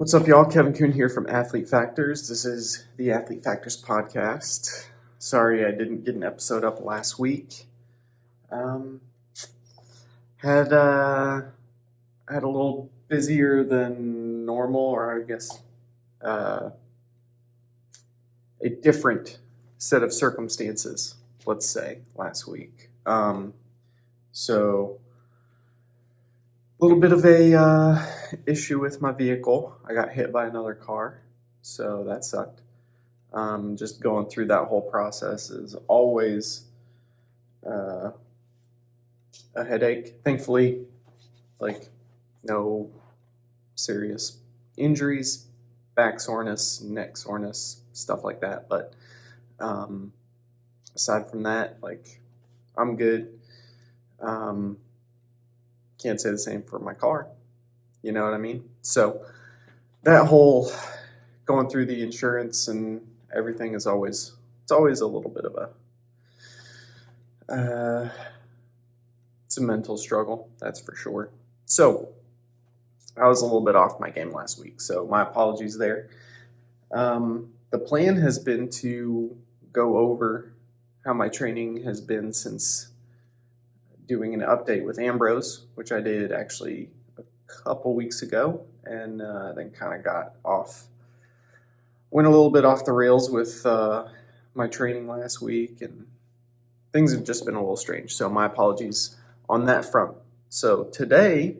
What's up, y'all? Kevin Kuhn here from Athlete Factors. This is the Athlete Factors podcast. Sorry I didn't get an episode up last week. Had a little busier than normal, or I guess a different set of circumstances, let's say, last week. So a little bit of a issue with my vehicle. I got hit by another car, so that sucked. Just going through that whole process is always a headache. Thankfully, no serious injuries, back soreness, neck soreness, stuff like that. But aside from that, I'm good. Can't say the same for my car. You know what I mean? So that whole going through the insurance and everything is always a little bit of it's a mental struggle, that's for sure. So I was a little bit off my game last week, so my apologies there. The plan has been to go over how my training has been since doing an update with Ambrose, which I did actually a couple weeks ago, and then kind of went a little bit off the rails with my training last week, and things have just been a little strange, so my apologies on that front. So today,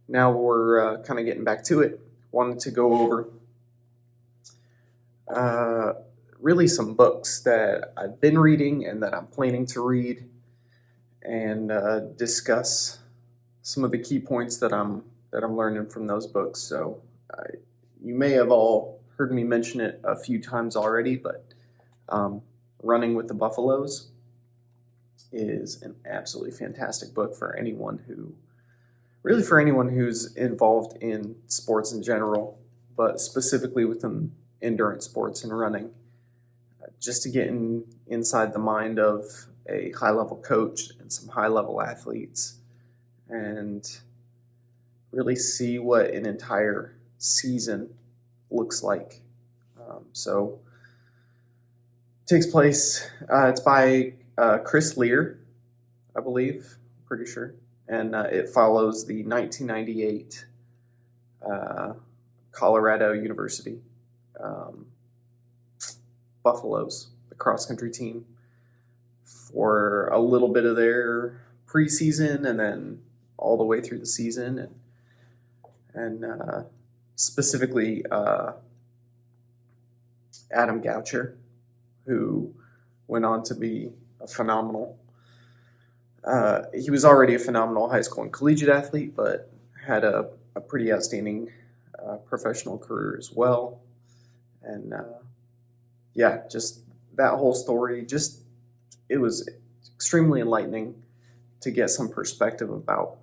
now we're kind of getting back to it. Wanted to go over really some books that I've been reading and that I'm planning to read, and discuss some of the key points that I'm learning from those books. So you may have all heard me mention it a few times already, but Running with the Buffaloes is an absolutely fantastic book for anyone who's involved in sports in general, but specifically within endurance sports and running, just to get inside the mind of a high-level coach and some high-level athletes, and really see what an entire season looks like. So it takes place, it's by Chris Lear, I believe, pretty sure, and it follows the 1998 Colorado University Buffaloes, the cross-country team, for a little bit of their preseason and then all the way through the season, and specifically Adam Goucher, who went on to be a phenomenal. He was already a phenomenal high school and collegiate athlete, but had a pretty outstanding professional career as well. And just that whole story, it was extremely enlightening to get some perspective about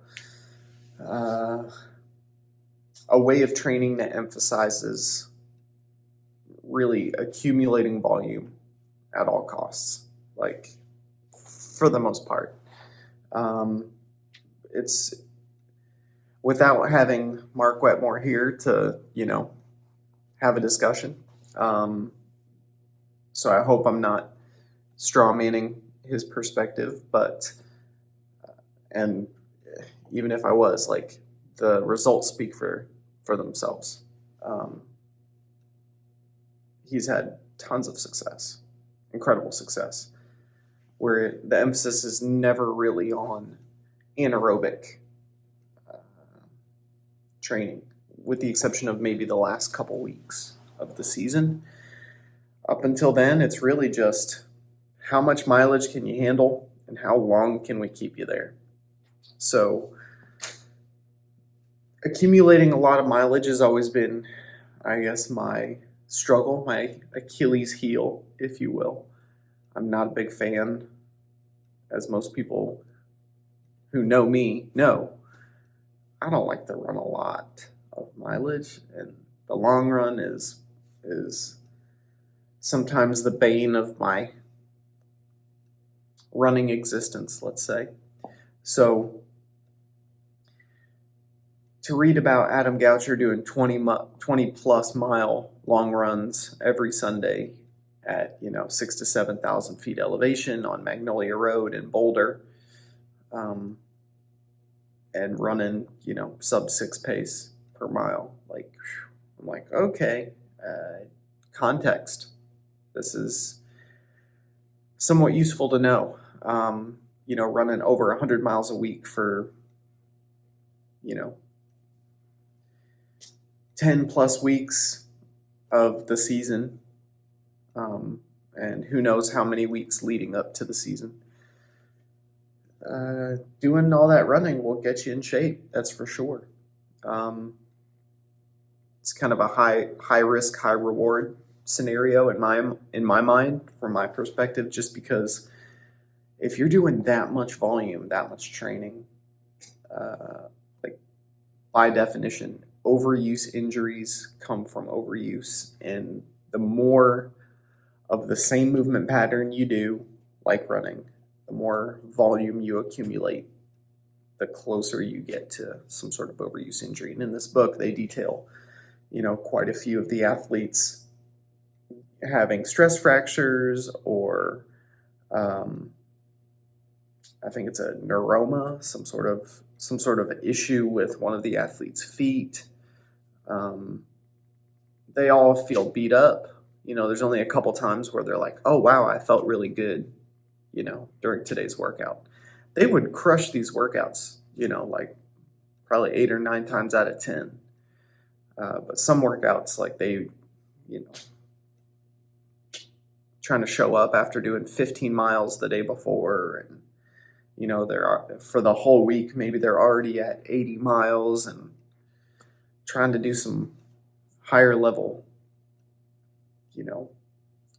a way of training that emphasizes really accumulating volume at all costs, for the most part. It's without having Mark Wetmore here to, have a discussion. So I hope I'm not straw-manning his perspective, but, and even if I was, the results speak for themselves. He's had tons of success, incredible success, where the emphasis is never really on anaerobic training, with the exception of maybe the last couple weeks of the season. Up until then, it's really just how much mileage can you handle and how long can we keep you there. So accumulating a lot of mileage has always been, I guess, my struggle, my Achilles heel, if you will. I'm not a big fan, as most people who know me know. I don't like to run a lot of mileage, and the long run is sometimes the bane of my running existence, let's say. So to read about Adam Goucher doing 20 plus mile long runs every Sunday at 6,000 to 7,000 feet elevation on Magnolia Road in Boulder, and running sub 6 pace per mile. Like, I'm like, okay, context. This is somewhat useful to know. Running over 100 miles a week for 10 plus weeks of the season, and who knows how many weeks leading up to the season. Doing all that running will get you in shape, that's for sure. It's kind of a high risk, high reward scenario in my mind, from my perspective, just because if you're doing that much volume, that much training, like, by definition, overuse injuries come from overuse, and the more of the same movement pattern you do, like running, the more volume you accumulate, the closer you get to some sort of overuse injury. And in this book, they detail, quite a few of the athletes having stress fractures, or I think it's a neuroma, some sort of issue with one of the athletes' feet. They all feel beat up. There's only a couple times where they're like, oh, wow, I felt really good, during today's workout. They would crush these workouts, like probably 8 or 9 times out of 10. But some workouts, like, they, trying to show up after doing 15 miles the day before, and, for the whole week, maybe they're already at 80 miles and trying to do some higher level,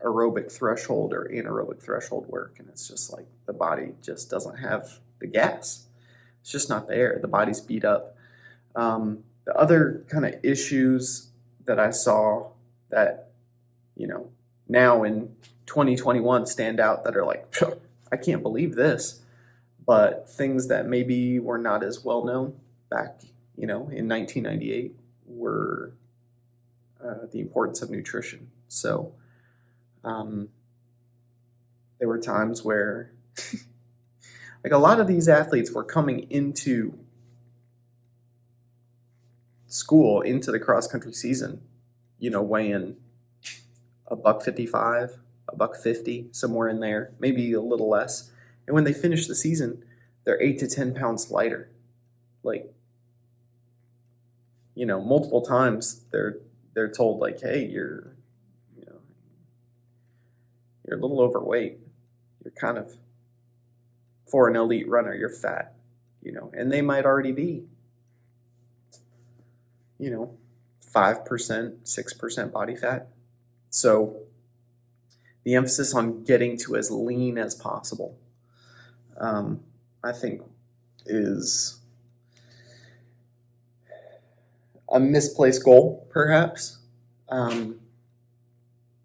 aerobic threshold or anaerobic threshold work. And it's just like the body just doesn't have the gas. It's just not there. The body's beat up. The other kind of issues that I saw that, now in 2021 stand out, that are like, I can't believe this, but things that maybe were not as well known back, in 1998 were the importance of nutrition. So there were times where like a lot of these athletes were coming into school, into the cross country season, weighing $155, $150, somewhere in there, maybe a little less. And when they finish the season, they're 8 to 10 pounds lighter. Like, multiple times they're told, like, hey, you're a little overweight. You're kind of, for an elite runner, you're fat, and they might already be, 5%, 6% body fat. So the emphasis on getting to as lean as possible, I think, is a misplaced goal, perhaps.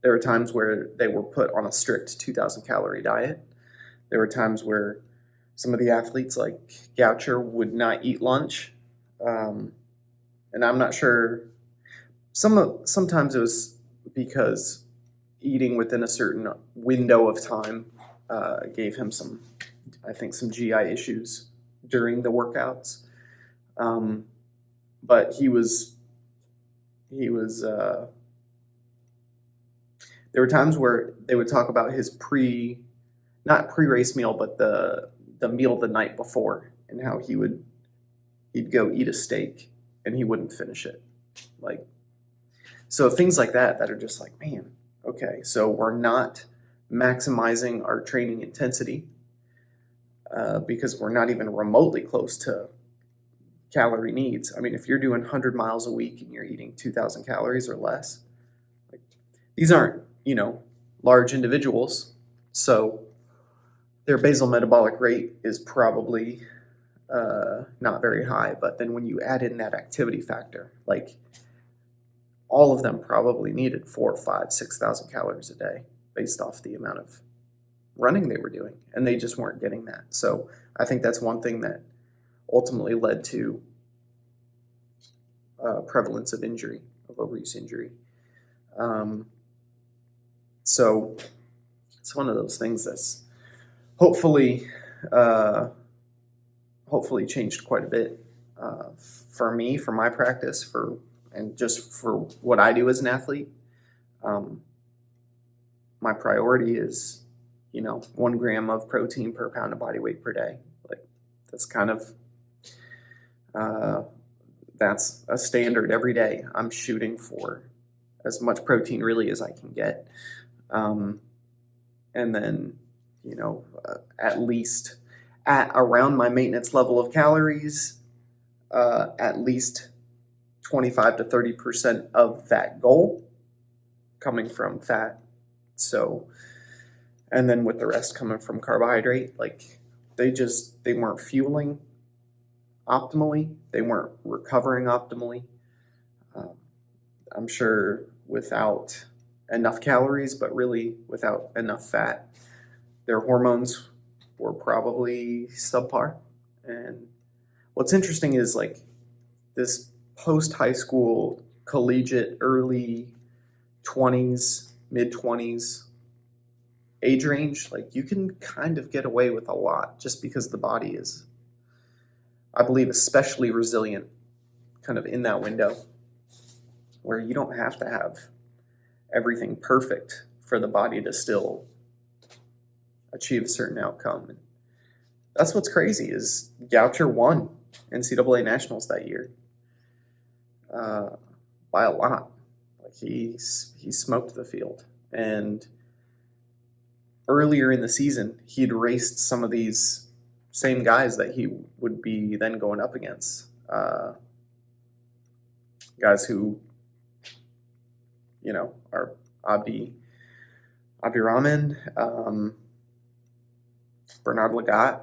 There were times where they were put on a strict 2,000 calorie diet. There were times where some of the athletes, like Goucher, would not eat lunch. And I'm not sure. Sometimes it was because eating within a certain window of time gave him some GI issues during the workouts. But he was there were times where they would talk about his not pre-race meal, but the meal the night before, and how he'd go eat a steak and he wouldn't finish it. Like, so things like that are just like, man, okay, so we're not maximizing our training intensity because we're not even remotely close to calorie needs. I mean, if you're doing 100 miles a week and you're eating 2,000 calories or less, like, these aren't, large individuals, so their basal metabolic rate is probably not very high. But then when you add in that activity factor, like, all of them probably needed 4,000, 5,000, 6,000 calories a day based off the amount of running they were doing, and they just weren't getting that. So I think that's one thing that ultimately led to prevalence of injury, of overuse injury. So it's one of those things that's hopefully changed quite a bit for me, for my practice, and just for what I do as an athlete. My priority is, 1 gram of protein per pound of body weight per day. Like, that's kind of that's a standard every day. I'm shooting for as much protein really as I can get. And then, at least at around my maintenance level of calories, at least 25 to 30% of that goal coming from fat. So, and then with the rest coming from carbohydrate, like they weren't fueling optimally. They weren't recovering optimally. I'm sure without enough calories, but really without enough fat, their hormones were probably subpar. And what's interesting is like this post-high school, collegiate, early 20s, mid-20s age range, like you can kind of get away with a lot just because the body is, I believe, especially resilient kind of in that window where you don't have to have everything perfect for the body to still achieve a certain outcome. And that's what's crazy is Goucher won NCAA Nationals that year by a lot. Like he smoked the field. And earlier in the season, he'd raced some of these same guys that he would be then going up against. Guys who, are Abdirahman, Bernard Lagat,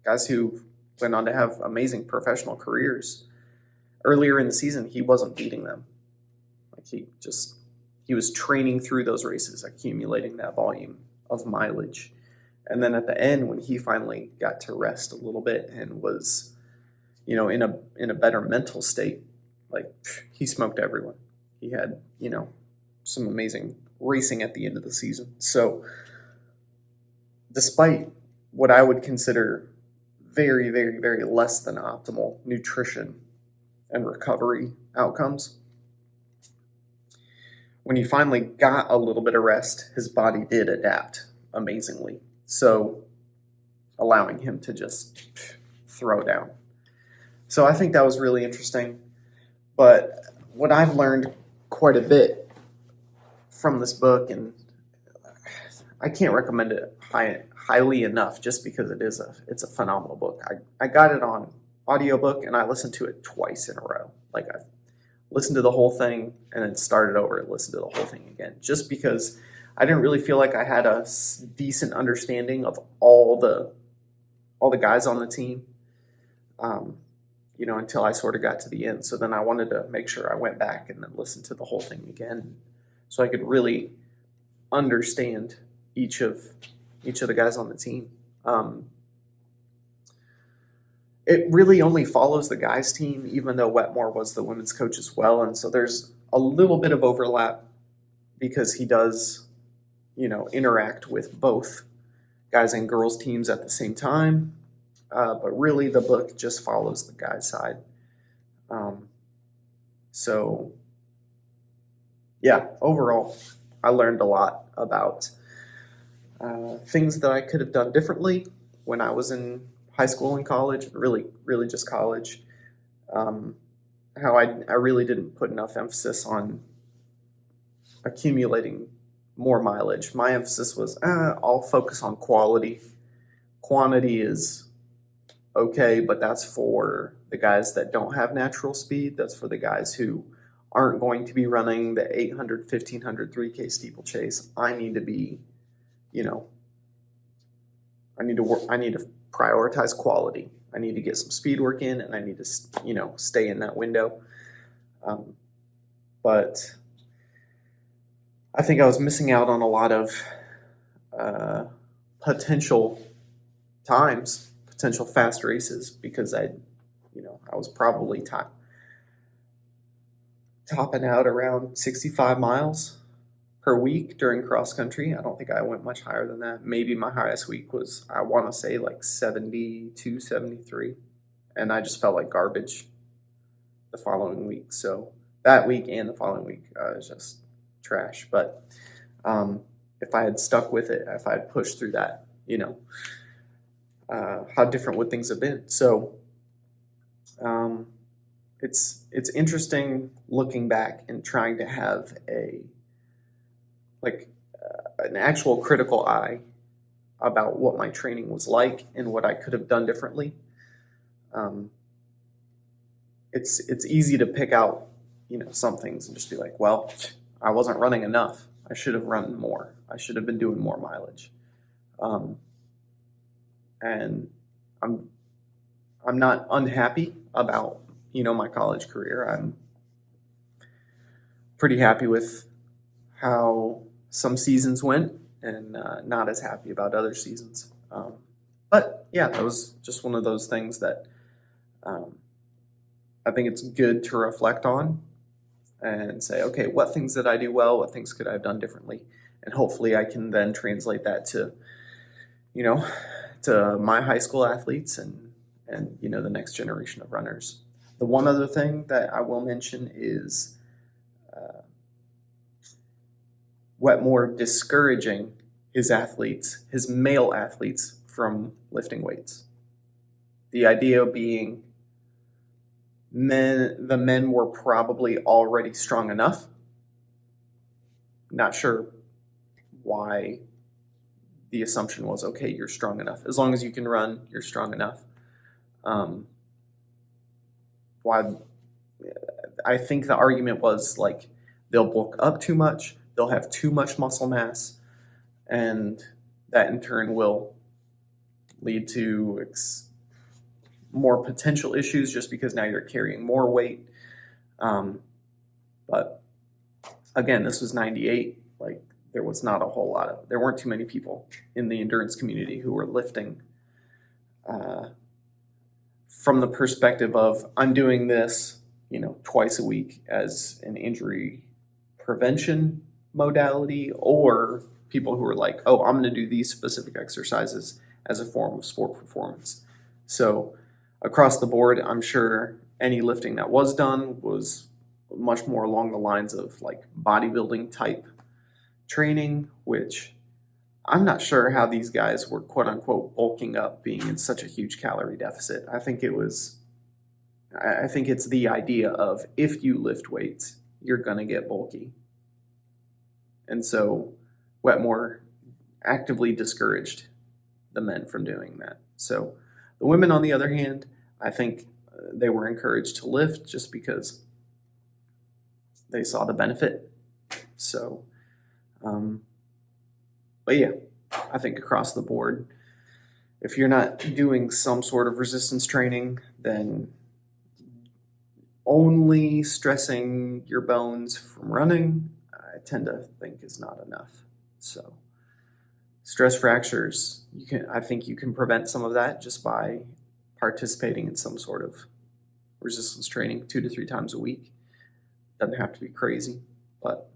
guys who went on to have amazing professional careers. Earlier in the season, he wasn't beating them. Like he was training through those races, accumulating that volume of mileage. And then at the end, when he finally got to rest a little bit and was, in a better mental state, like he smoked everyone. He had, some amazing racing at the end of the season. So despite what I would consider very, very, very less than optimal nutrition and recovery outcomes, when he finally got a little bit of rest, his body did adapt amazingly. So allowing him to just throw down. So I think that was really interesting. But what I've learned quite a bit from this book, and I can't recommend it highly enough just because it's a phenomenal book. I got it on audiobook and I listened to it twice in a row. Like I listened to the whole thing and then started over and listened to the whole thing again, just because I didn't really feel like I had a decent understanding of all the guys on the team, until I sort of got to the end. So then I wanted to make sure I went back and then listened to the whole thing again, so I could really understand each of the guys on the team. It really only follows the guys' team, even though Wetmore was the women's coach as well. And so there's a little bit of overlap because he does, interact with both guys and girls teams at the same time. But really the book just follows the guys' side. So yeah, overall, I learned a lot about things that I could have done differently when I was in high school and college, really just college. How I really didn't put enough emphasis on accumulating more mileage. My emphasis was, I'll focus on quality. Quantity is okay, but that's for the guys that don't have natural speed. That's for the guys who aren't going to be running the 800, 1500, 3K steeplechase. I need to be, I need to prioritize quality. I need to get some speed work in, and I need to, stay in that window. But I think I was missing out on a lot of potential potential fast races because I was probably topping out around 65 miles per week during cross country. I don't think I went much higher than that. Maybe my highest week was, I want to say, like 72, 73. And I just felt like garbage the following week. So that week and the following week, I was just trash. But if I had stuck with it, if I had pushed through that, how different would things have been? So it's interesting looking back and trying to have an actual critical eye about what my training was like and what I could have done differently. It's easy to pick out, some things and just be like, well, I wasn't running enough. I should have run more. I should have been doing more mileage. And I'm not unhappy about, my college career. I'm pretty happy with how some seasons went and not as happy about other seasons. But yeah, that was just one of those things that I think it's good to reflect on and say, okay, what things did I do well? What things could I have done differently? And hopefully I can then translate that to, to my high school athletes and the next generation of runners. The one other thing that I will mention is Wetmore discouraging his male athletes, from lifting weights. The idea being the men were probably already strong enough. Not sure why the assumption was, okay, you're strong enough. As long as you can run, you're strong enough. Why? I think the argument was like, they'll bulk up too much, they'll have too much muscle mass, and that in turn will lead to more potential issues just because now you're carrying more weight. But again, this was 98. Like, there was not a whole lot there weren't too many people in the endurance community who were lifting from the perspective of, I'm doing this, twice a week as an injury prevention modality, or people who are like, oh, I'm going to do these specific exercises as a form of sport performance. So across the board, I'm sure any lifting that was done was much more along the lines of like bodybuilding type training, which I'm not sure how these guys were quote unquote bulking up, being in such a huge calorie deficit. I think it's the idea of, if you lift weights, you're going to get bulky. And so Wetmore actively discouraged the men from doing that. So the women, on the other hand, I think they were encouraged to lift just because they saw the benefit. So, but yeah, I think across the board, if you're not doing some sort of resistance training, then only stressing your bones from running, I tend to think, is not enough. So stress fractures, I think you can prevent some of that just by participating in some sort of resistance training 2 to 3 times a week. Doesn't have to be crazy, but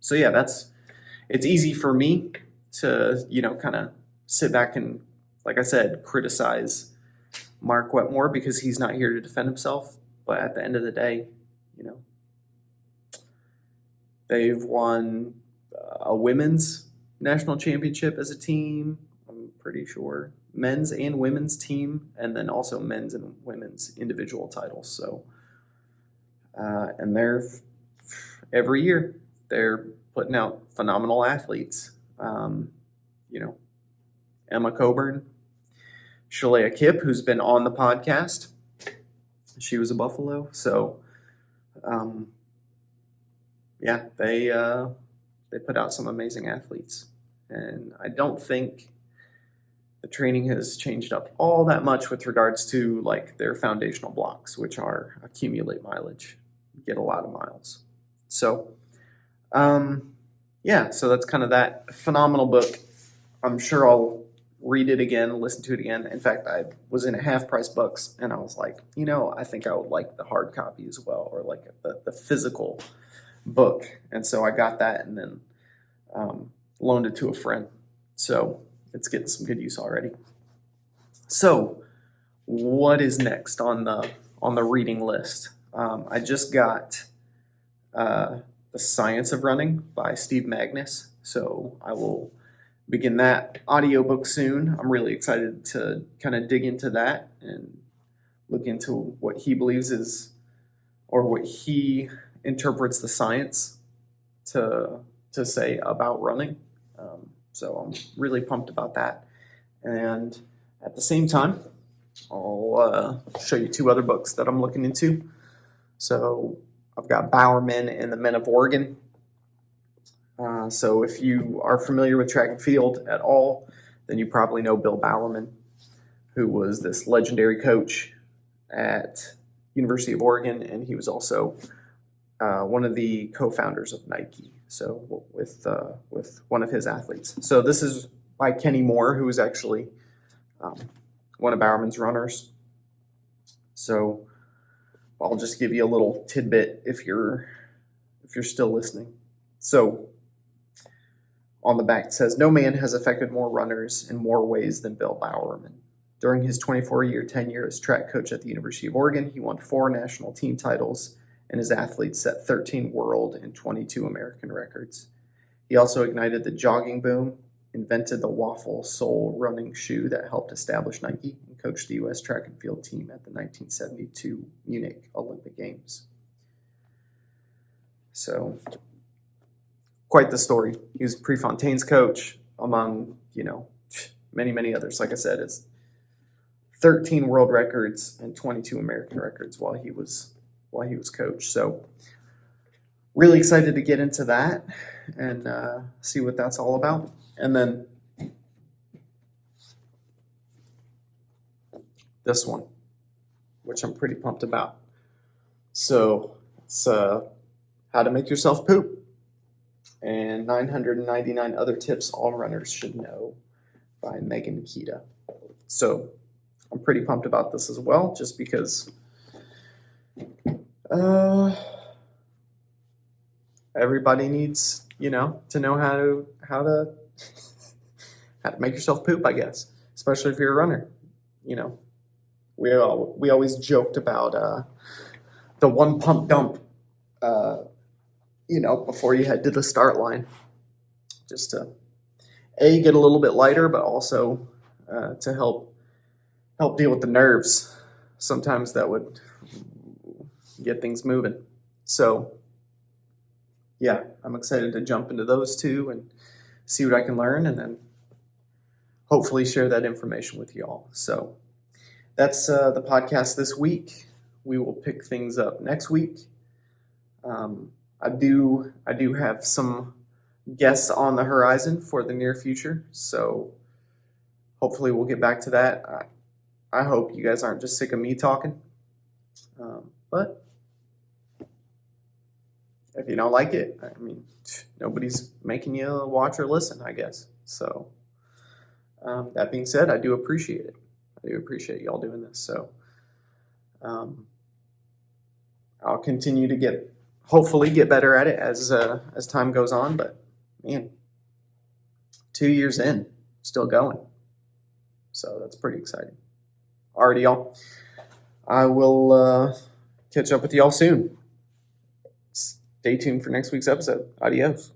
so yeah, it's easy for me to kind of sit back and, like I said, criticize Mark Wetmore because he's not here to defend himself. But at the end of the day, they've won a women's national championship as a team, I'm pretty sure, men's and women's team, and then also men's and women's individual titles. So, and every year they're putting out phenomenal athletes. Emma Coburn, Shalea Kipp, who's been on the podcast. She was a Buffalo. So, yeah, they put out some amazing athletes. And I don't think the training has changed up all that much with regards to like their foundational blocks, which are accumulate mileage, get a lot of miles. So, yeah, so that's kind of that phenomenal book. I'm sure I'll read it again, listen to it again. In fact, I was in a half price books and I was like, I think I would like the hard copy as well, or like the physical book. And so I got that and then loaned it to a friend. So it's getting some good use already. So what is next on the reading list? I just got The Science of Running by Steve Magnus. So I will begin that audiobook soon. I'm really excited to kind of dig into that and look into what he believes is, or what he interprets the science to say about running. So I'm really pumped about that. And at the same time, I'll show you two other books that I'm looking into. So I've got Bowerman and the Men of Oregon. So if you are familiar with track and field at all, then you probably know Bill Bowerman, who was this legendary coach at University of Oregon, and he was also one of the co-founders of Nike. So with one of his athletes. So this is by Kenny Moore, who is actually one of Bowerman's runners. So I'll just give you a little tidbit if you're still listening. So on the back it says, "No man has affected more runners in more ways than Bill Bowerman. During his 24-year tenure as track coach at the University of Oregon, he won 4 national team titles, and his athletes set 13 world and 22 American records. He also ignited the jogging boom, invented the waffle sole running shoe that helped establish Nike, and coached the U.S. track and field team at the 1972 Munich Olympic Games." So, quite the story. He was Prefontaine's coach, among, many, many others. Like I said, it's 13 world records and 22 American records while he was coach. So, really excited to get into that and see what that's all about. And then this one, which I'm pretty pumped about. So it's How to Make Yourself Poop and 999 Other Tips All Runners Should Know by Megan Kita. So I'm pretty pumped about this as well, just because everybody needs, to know how to make yourself poop, I guess, especially if you're a runner. We always joked about the one pump dump, before you head to the start line, just to get a little bit lighter, but also to help deal with the nerves. Sometimes that would get things moving. So yeah, I'm excited to jump into those two and see what I can learn, and then hopefully share that information with you all. So that's the podcast this week. We will pick things up next week. I do have some guests on the horizon for the near future, so hopefully we'll get back to that. I hope you guys aren't just sick of me talking, but if you don't like it, nobody's making you watch or listen, I guess. So that being said, I do appreciate it. I do appreciate y'all doing this. So I'll continue to hopefully get better at it as time goes on. But man, 2 years in, still going. So that's pretty exciting. Alrighty, y'all. I will catch up with y'all soon. Stay tuned for next week's episode. Adios.